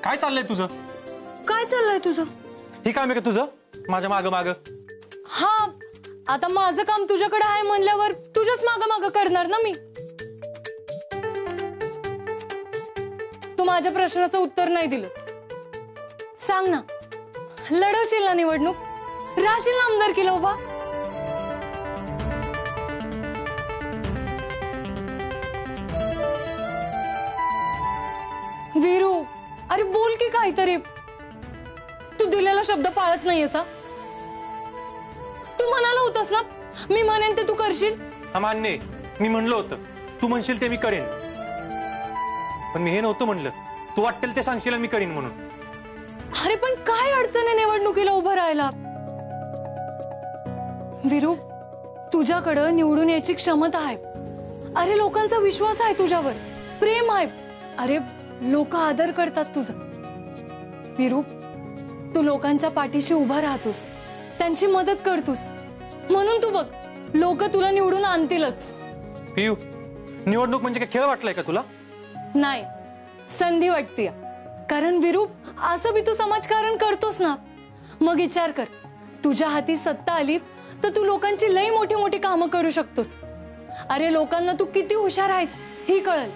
काय चाललंय तुझं? काय चाललंय तुझं? हे काम आहे का तुझं माझ्या माग माग? हा, आता माझं काम तुझ्याकडे आहे म्हणल्यावर तुझ्याच माग माग करणार ना मी. तू माझ्या प्रश्नाचं उत्तर नाही दिलंस. सांग ना, लढवशील ना निवडणूक? राहशील ना आमदारकीला उभा? वीरू, अरे बोल की काहीतरी. तू दिलेला शब्द पाळत नाहीयेस. तू म्हणाला होतास ना मी म्हणेन ते तू करशील. मान्य, मी म्हणलं होतं तू म्हणशील ते मी करेन, पण मी हे नव्हतं म्हणलं तू वाटेल ते सांगशील मी करीन म्हणून. अरे पण काय अडचण आहे निवडणुकीला उभं राहायला? वीरू, तुझ्याकडे निवडून यायची क्षमता आहे. अरे लोकांचा विश्वास आहे तुझ्यावर, प्रेम आहे. अरे लोक आदर करतात तुझा. वीरू, तू लोकांच्या पाठीशी उभा राहतोस, त्यांची मदत करतोस, म्हणून तू बघ लोक तुला निवडून आणतीलच. पियू, निवडणूक म्हणजे काय खेळ वाटलाय का तुला? नाही, संधी वाटते. कारण वीरू, असं बी तू समाजकारण करतोस ना. मग विचार कर, तुझ्या हाती सत्ता आली तर तू लोकांची लई मोठी मोठी कामं करू शकतोस. अरे लोकांना तू किती हुशार आहेस ही कळल,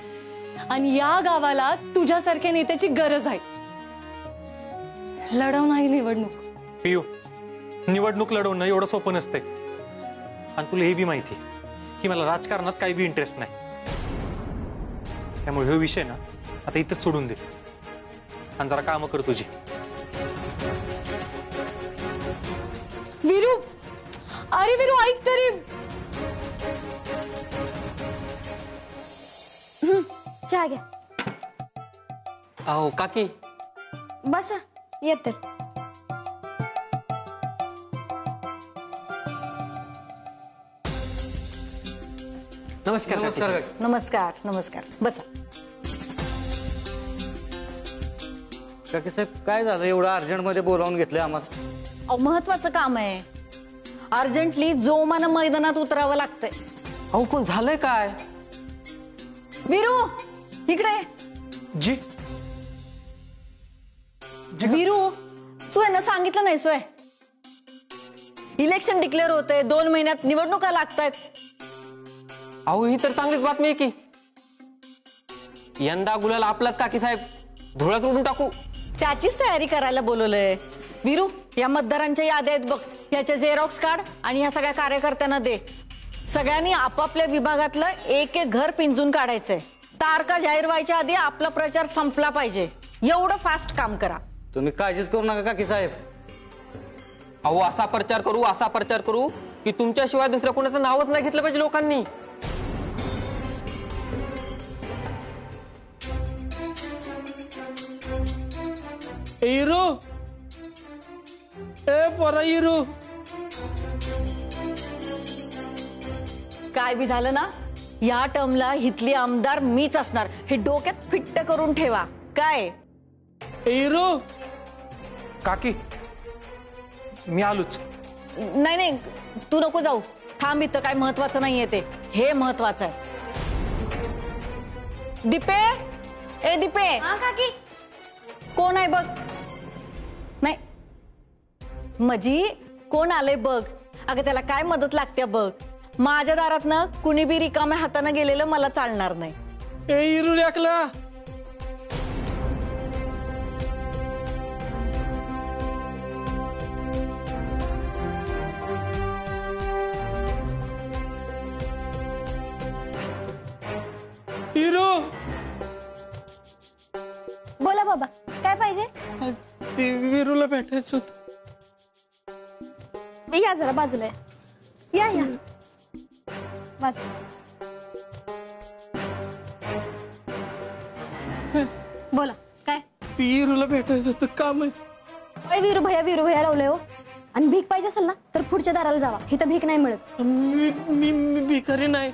आणि या गावाला तुझ्यासारख्या नेत्याची गरज आहे. लढव नाही निवडणूक. पियू, निवडणूक लढवणं एवढं सोपं नसतंय, आणि तुला हे बी माहिती की मला राजकारणात काही बी इंटरेस्ट नाही. त्यामुळे हा विषय ना आता इथंच सोडून दे आणि जरा कामं कर तुझी. वीरू, अरे वीरू ऐक तरी. चहा घ्या. अहो काकी, बसा, येते. नमस्कार. नमस्कार. नमस्कार. नमस्कार, बसा. काकी साहेब, काय झालं एवढं अर्जंट मध्ये बोलावून घेतलंय आम्हाला? अहो महत्वाचं काम आहे, अर्जंटली जोमानं मैदानात उतरावं लागतंय. अहो पण झालंय काय? वीरू इकडे. जी वीरू, तू यांना सांगितलं नाहीस वय? इलेक्शन डिक्लेअर होतंय, 2 महिन्यात निवडणुका लागतायत. अहो ही तर चांगलीच बातमी आहे की. यंदा गुलाल आपलाच काकी साहेब, धुळाच उडून टाकू. त्याचीच तयारी करायला बोलवलंय. वीरू, या मतदारांच्या याद्या आहेत बघ, याच्या झेरॉक्स काढ आणि ह्या सगळ्या कार्यकर्त्यांना दे. सगळ्यांनी आपापल्या विभागातलं एक एक घर पिंजून काढायचंय. तारखा जाहीर व्हायच्या आधी आपला प्रचार संपला पाहिजे. एवढं फास्ट काम करा. तुम्ही काळजीच करू नका काकी साहेब. अहो असा प्रचार करू की तुमच्याशिवाय दुसऱ्या कोणाचं नावच नाही घेतलं पाहिजे लोकांनी. हिरो, ए पोरा हिरो. काय बी झालं ना, या टर्मला हितली आमदार मीच असणार, हे डोक्यात फिट्ट करून ठेवा. काय हिरो, काकी मी आलोच. नाही नाही, तू नको जाऊ. थांब, इथं काय महत्वाचं नाहीये ते, हे महत्वाचं आहे. दीपे, ए दीपे, हा काकी. कोण आहे बघ. नाही मजी, कोण आलंय बघ. अगं त्याला काय मदत लागते बघ. माझ्या दारातनं कुणी बी रिकाम्या हाताने गेलेलं मला चालणार नाही. ए हिरो लेकला. हिरो, बोला बाबा, काय पाहिजे? ते वीरूला भेटायचं होतं. या जरा बाजूला या. या बाजूला. बोला काय? ती हिरूला भेटायचं होतं, काम आहे. ओय वीरू भैया लावलंय हो. आणि भीक पाहिजे असेल ना तर पुढच्या दाराला जावा, इथं भीक नाही मिळत. मी भिकारी नाही.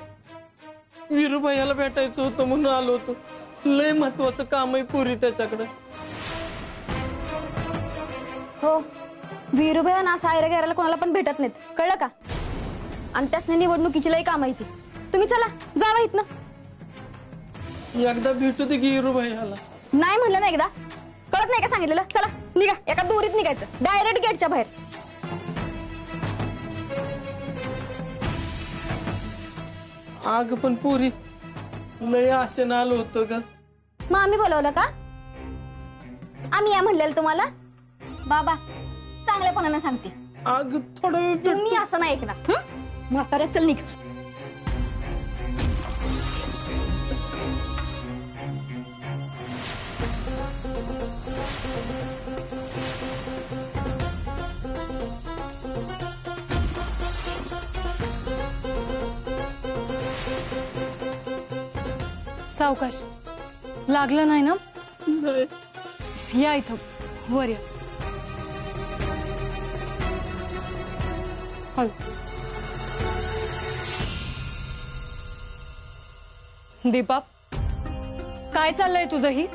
वीरू भैयाला भेटायचं होतं म्हणून आलो होतो. लय महत्वाचं काम आहे पुरी त्याच्याकडे. हो, वीरू भैया ना सायरा गेराला कोणाला पण भेटत नाहीत, कळलं का? आणि त्यासने निवडणुकीची लय काम आहे ती. तुम्ही चला जावा इथनं. एकदा भेटू दे की हिरू भैयाला. नाही म्हणलं ना एकदा, कळत नाही का सांगितलेलं? चला निघा, एका दोरीत निघायचं, डायरेक्ट गेटच्या बाहेर. आग पण पुरी लय आशेनं आलो होतो का. मग आम्ही बोलवलं का? आम्ही या म्हणलेलं तुम्हाला? बाबा चांगल्यापणानं सांगते, आग थोडा वेळ तुम्ही असं नाही ऐकणार. म्हाताऱ्या चल निघ. सावकाश, लागलं नाही ना? नाही. या इथं वर या. हळू. दीपा, काय चाललंय तुझं? ही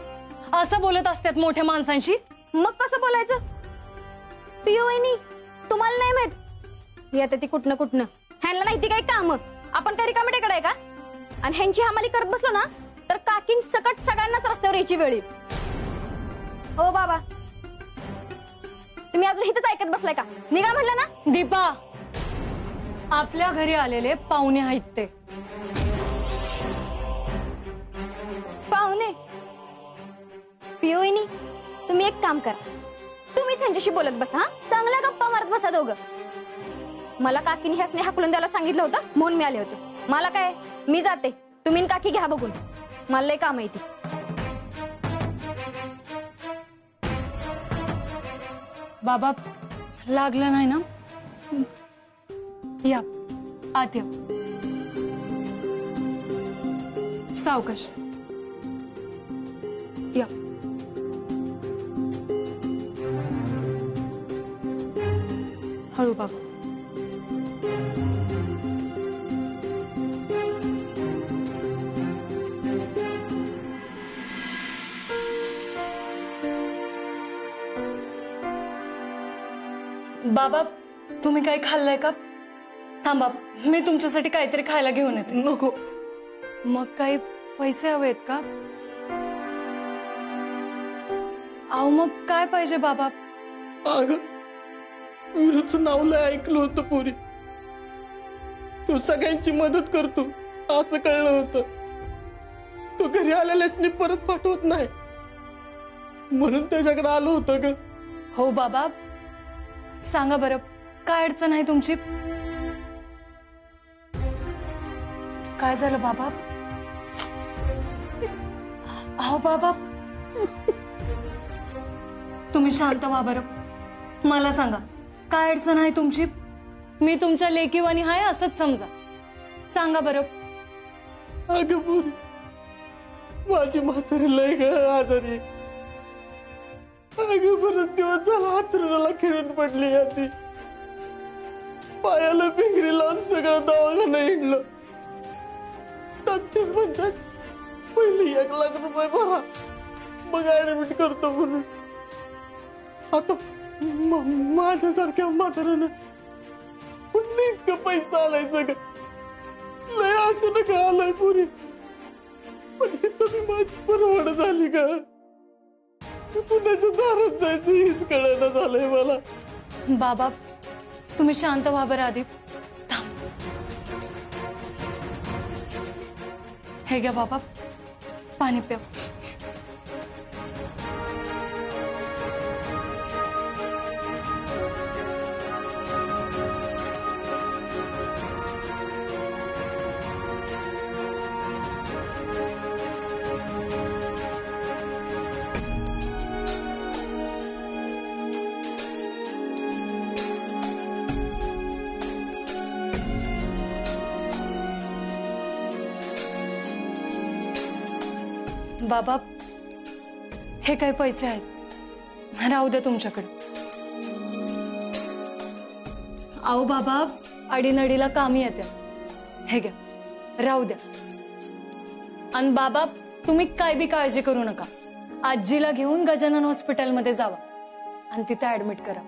असं बोलत असतात मोठ्या माणसांशी? मग कसं बोलायचं? पिओ वहिनी, तुम्हाला नाही माहित येते ती कुठनं कुठनं. ह्यांना नाही ती काही काम, आपण काही रिकामेटेकडे आहे का? आणि ह्यांची हमाली करत बसलो ना तर काकीन सकट सगळ्यांनाच रस्त्यावर यायची वेळ येईल. हो बाबा, तुम्ही अजून इथंच ऐकत बसलाय का? निघा म्हणलं ना. दीपा, आपल्या घरी आलेले पाहुणे आहेत ते. पाहुणे? पिओ वहिनी, तुम्ही एक काम करा, तुम्हीच ह्यांच्याशी बोलत बसा. चांगल्या गप्पा मारत बसा दोघं. मला काकीने ह्यासने हाकलून द्यायला सांगितलं होतं म्हणून मी आले होते. मला काय, मी जाते, तुम्ही न काकी घ्या बघून. मला लय काम आहे ती. बाबा, लागलं नाही ना? या आत या. सावकाश या. हळू बाबा. बाबा, तुम्ही काही खाल्लंय का? थांबा, मी तुमच्यासाठी काहीतरी खायला घेऊन येते. नको. मग काही पैसे हवेत का? अहो मग काय पाहिजे बाबा? अग विरूचं नाव लय ऐकलं होतं पुरी. तो सगळ्यांची मदत करतो असं कळलं होतं. तो घरी आलेल्यासनी परत पाठवत नाही म्हणून त्याच्याकडे आलो होतं ग. हो बाबा, सांगा बरं, काय अडचण आहे तुमची? काय झालं बाबा? अहो बाबा, तुम्ही शांत व्हा बरं. मला सांगा, काय अडचण आहे तुमची? मी तुमच्या लेकीवानी आहे असंच समजा. सांगा बरं. अगं पुरी, माझी म्हातारी लय ग आजारी. अगं बरं दिवस झाला हातरुणाला खेळून पडली. आधी पायाला पिंगरी लावून सगळं दवाखाना हिंडलं. डॉक्टर म्हणतात पहिले 1 लाख रुपये भरा मग ऍडमिट करतो म्हणून. आता माझ्यासारख्या म्हाताऱ्यानं कुठं इतकं पैसा आलायचं ग? लय अचानक आलाय पुरी. पण इथं मी माझी परवड झाली का? पुण्याच्या दारात जायचं हीच कळेना झालंय मला. बाबा, तुम्ही शांत व्हा बरं आधी. थांब. हे घ्या बाबा, पाणी प्या. बाबा, हे काही पैसे आहेत, राहू द्या तुमच्याकडे. आओ बाबा, अडीनडीला कामी येत्या. हे घ्या, राहू द्या. आणि बाबा, तुम्ही काय बी काळजी करू नका. आजीला घेऊन गजानन हॉस्पिटलमध्ये जावा आणि तिथे ऍडमिट करा.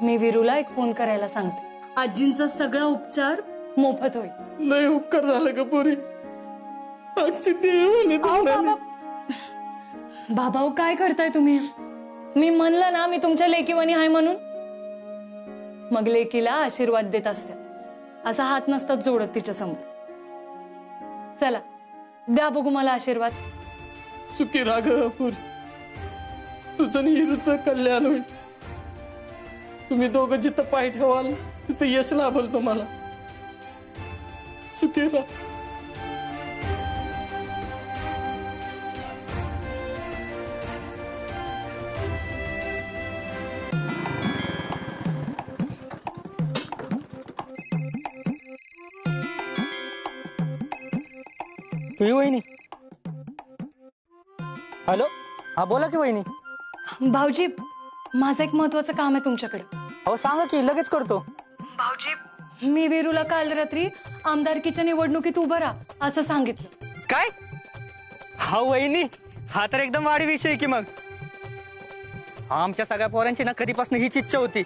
मी विरूला एक फोन करायला सांगते. आजींचा सगळा उपचार मोफत होईल. लय उपकार झालं ग पुरी. आजची देवाने बाबा, बाबा काय करताय तुम्ही? मी म्हणलं ना मी तुमच्या लेकीवानी आहे म्हणून. मग लेकीला आशीर्वाद देत असतात, असा हात नसतात जोडत तिच्या समोर. चला द्या बघू मला आशीर्वाद. सुखी राग पुरी. तुझं हिरूचं कल्याण होईल. तुम्ही दोघं जिथं पाय ठेवाल तिथं यश लाभल तुम्हाला. सुखी राग. तुझी वहिनी? हॅलो, हा बोला की वहिनी. भाऊजी, माझं एक महत्वाचं काम आहे तुमच्याकडे. अहो सांगा की, लगेच करतो. भाऊजी, मी विरूला काल रात्री आमदारकीच्या निवडणुकीत उभं राहा असं सांगितलं. काय? हा वहिनी, हा तर एकदम वाढी विषय की. मग आमच्या सगळ्या पोरांची ना कधीपासून हीच इच्छा होती,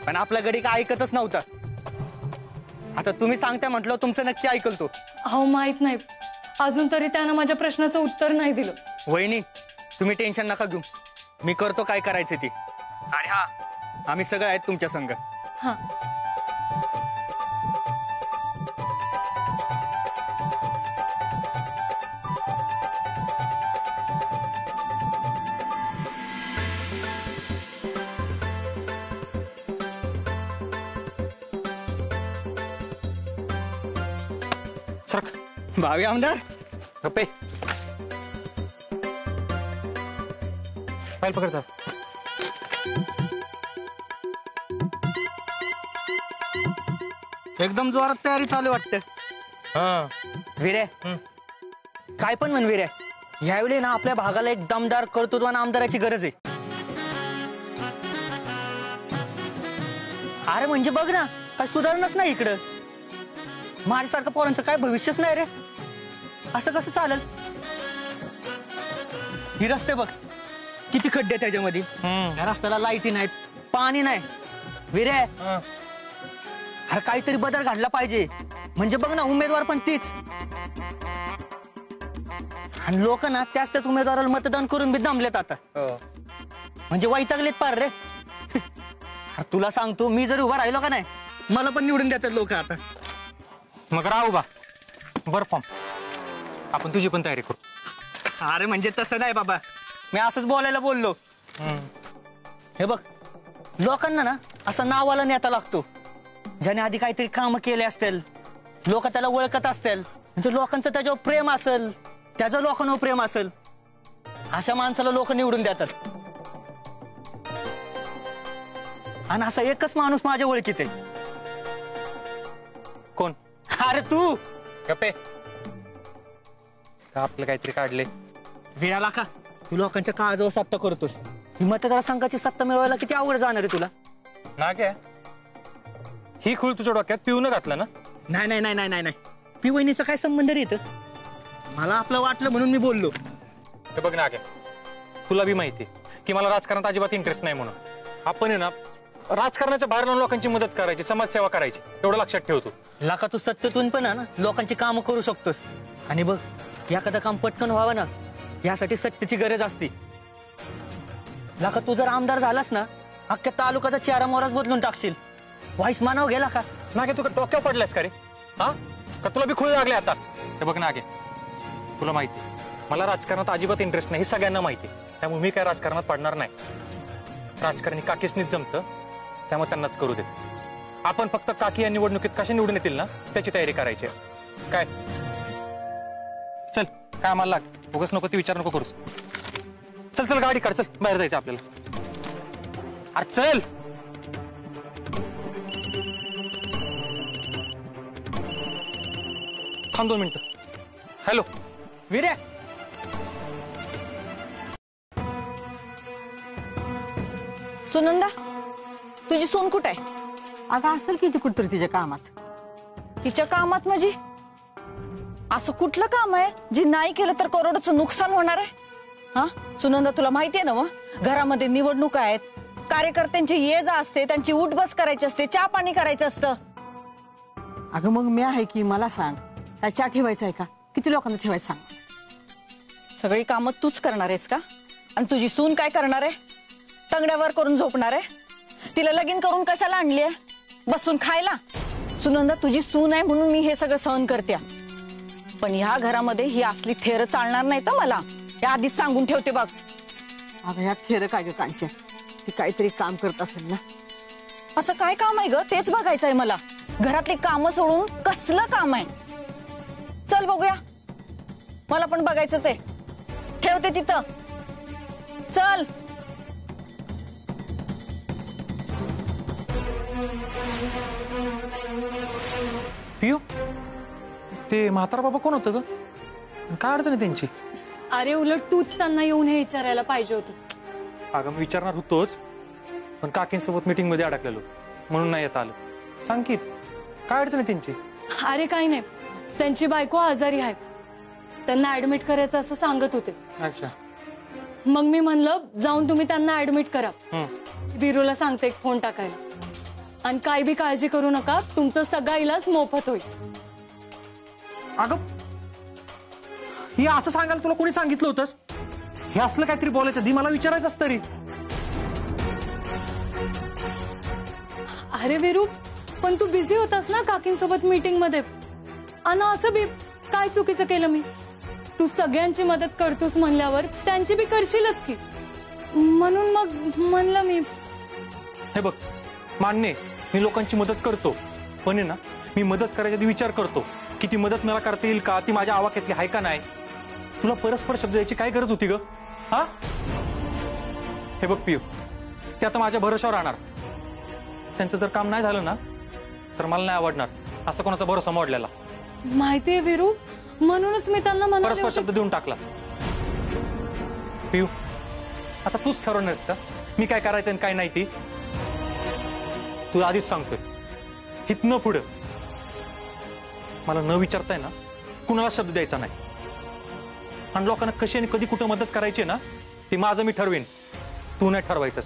पण आपला गडी काय ऐकतच नव्हता. आता तुम्ही सांगता म्हटलं, तुमचं नक्की ऐकल तो. अहो माहित नाही, अजून तरी त्यानं माझ्या प्रश्नाचं उत्तर नाही दिलं. वहिनी, तुम्ही टेन्शन नका घेऊ, मी करतो काय करायचं ती. आणि हा, आम्ही सगळे आहेत तुमच्या संग. हा. सरक भावी आमदार. गप्पे. फाईल पकडता. एकदम जोरात तयारी चालू वाटतं. हा, विरे, काय पण म्हण विरे, यावेळी ना आपल्या भागाला एक दमदार कर्तृत्वान आमदाराची गरज आहे. अरे म्हणजे बघ ना, काय सुधारणच नाही इकडं. माझ्यासारखं पोरांचं काय भविष्यच नाही रे. असं कसं चालेल? ही रस्ते बघ, किती खड्डे त्याच्यामध्ये. या रस्त्याला लाईटी नाहीत, पाणी नाही. विरे, अरे काहीतरी बदल घडला पाहिजे. म्हणजे बघ ना, उमेदवार पण तीच, आणि लोक ना त्याच उमेदवाराला मतदान करून बी दमलेत आता. म्हणजे वैतागलेत पार रे. अरे तुला सांगतो, मी जर उभा राहिलो का नाही, मला पण निवडून देतात लोक आता. मग राहू बा बर फॉर्म, आपण तुझी पण तयारी करू. अरे म्हणजे तसं नाही बाबा, मी असंच बोलायला बोललो. हे बघ, लोकांना ना असं नावाला नेता लागतो, ज्याने आधी काहीतरी काम केले असतील, लोक त्याला ओळखत असतील, म्हणजे लोकांचं त्याच्यावर प्रेम असेल, त्याचं लोकांवर प्रेम असेल, अशा माणसाला लोक निवडून देतात. आणि असा एकच माणूस माझ्या ओळखीत आहे. कोण? अरे तू. गप्पे का आपलं काहीतरी काढले. वेळाला का तू लोकांच्या काळजावर सत्ता करतोस. ही मतदारसंघाची सत्ता मिळवायला किती आवड जाणार आहे तुला? ना काय ही खूळ तुझ्या डोक्यात पिऊन घातलं ना? नाही नाही नाही नाही नाही, पी वहिनीचा काय संबंध रे इथं? मला आपलं वाटलं म्हणून मी बोललो. हे बघ ना, तुला बी माहिती की मला राजकारणात अजिबात इंटरेस्ट नाही, म्हणून आपण आहे ना राजकारणाच्या बाहेर जाऊन लोकांची मदत करायची, समाजसेवा करायची, एवढं लक्षात ठेवतो. लाका तू सत्तेतून पण ना लोकांची कामं करू शकतोस. आणि बघ, एखादं काम पटकन व्हावं ना, यासाठी सत्तेची गरज असते. लाका तू जर आमदार झालास ना, अख्ख्या तालुक्याचा चेहरा मोहराच बदलून टाकशील. वाईस मानाव गेला का? नागे तू डोक्यावर पडलास का रे? हा का तुला बी खूळ लागले आता? हे बघ नागे, तुला माहिती मला राजकारणात अजिबात इंटरेस्ट नाही, हे सगळ्यांना माहिती. त्यामुळे मी काय राजकारणात पडणार नाही. राजकारणी काकीसनीच जमतं, त्यामुळे त्यांनाच करू देत. आपण फक्त काकी या निवडणुकीत कशा निवडून येतील ना, त्याची तयारी करायची. काय चल, काय आम्हाला लाग, उगाच नको ते विचार नको करूस. चल चल गाडी काढ, चल बाहेर जायचं आपल्याला. अरे चल. थांब 2 मिनिटं. हॅलो विरे, सुनंदा, तुझी सून कुठे आहे? अगं असेल की ती कुठतरी तिच्या कामात. तिच्या कामात म्हणजे असं कुठलं काम आहे जे नाही केलं तर करोडचं नुकसान होणार आहे? हा सुनंदा, तुला माहिती आहे ना, मग घरामध्ये निवडणूक आहेत, कार्यकर्त्यांची ये जा असते, त्यांची उठबस करायची असते, चहा पाणी करायचं असतं. अगं मग मी आहे की, मला सांग, काय चहा ठेवायचा आहे का? किती लोकांना ठेवायचं सांग. सगळी कामं तूच करणार आहेस का? आणि तुझी सून काय करणार आहे? तंगड्यावर करून झोपणार आहे? तिला लगीन करून कशाला आणलीये? बसून खायला? सुनंदा, तुझी सून आहे म्हणून मी हे सगळं सहन करते, पण ह्या घरामध्ये ही असली थेर चालणार नाही तर मला या आधीच सांगून ठेवते बघ. अगं ह्या थेर काय ग कांचन, ती काहीतरी काम करत असेल ना. असं काय काम आहे ग? तेच बघायचं आहे मला. घरातली कामं सोडून कसलं काम आहे? चल बघूया, मला पण बघायचंच आहे. ठेवते तिथं, चल. पियू, ते म्हातारा बाबा कोण होतं ग? काय अडचण आहे त्यांची? अरे उलट तूच त्यांना येऊन हे विचारायला पाहिजे होतस. अगं मी विचारणार होतोच, पण काकींसोबत मीटिंग मध्ये अडकलेलो म्हणून नाही येता आलं. सांग की काय अडचण आहे त्यांची? अरे काही नाही, त्यांची बायको आजारी आहे, त्यांना ऍडमिट करायचं असं सांगत होते. अच्छा. मग मी म्हणलं जाऊन तुम्ही त्यांना ऍडमिट करा. वीरूला सांगते एक फोन टाकायला, आणि काही बी काळजी करू नका, तुमचं सगळा इलाज मोफत होईल. अगं हे असं सांगायला तुला कोणी सांगितलं होतंस? हे असलं काहीतरी बोलायचं आधी मला विचारायचंच तरी. अरे वीरू, पण तू बिझी होतास ना काकींसोबत मीटिंग मध्ये. आणि असं बी काय चुकीचं केलं मी? तू सगळ्यांची मदत करतोस म्हणल्यावर त्यांची बी करशीलच की, म्हणून मग म्हणलं मी. हे बघ, मान्य मी लोकांची मदत करतो, पण आहे ना मी मदत करायच्या आधी विचार करतो की ती मदत मला करता येईल का, ती माझ्या आवाक्यातली आहे का नाही. तुला परस्पर शब्द द्यायची काय गरज होती ग? हा हे बघ पियू, ते आता माझ्या भरोशावर राहणार. त्यांचं जर काम नाही झालं ना तर मला नाही आवडणार असं कोणाचा भरोसा मोडलेला. माहितीये वीरू, म्हणूनच मी त्यांना परस्पर म्हणाले शब्द देऊन टाकला. पियू, आता तूच ठरवणारस का मी काय करायचं आणि काय नाही? ती तुला आधीच सांगतोय, हितनं पुढं मला न विचारताय ना कुणाला शब्द द्यायचा नाही. आणि लोकांना कशी आणि कधी कुठं मदत करायची ना ते माझं मी ठरवेन, तू नाही ठरवायचंस.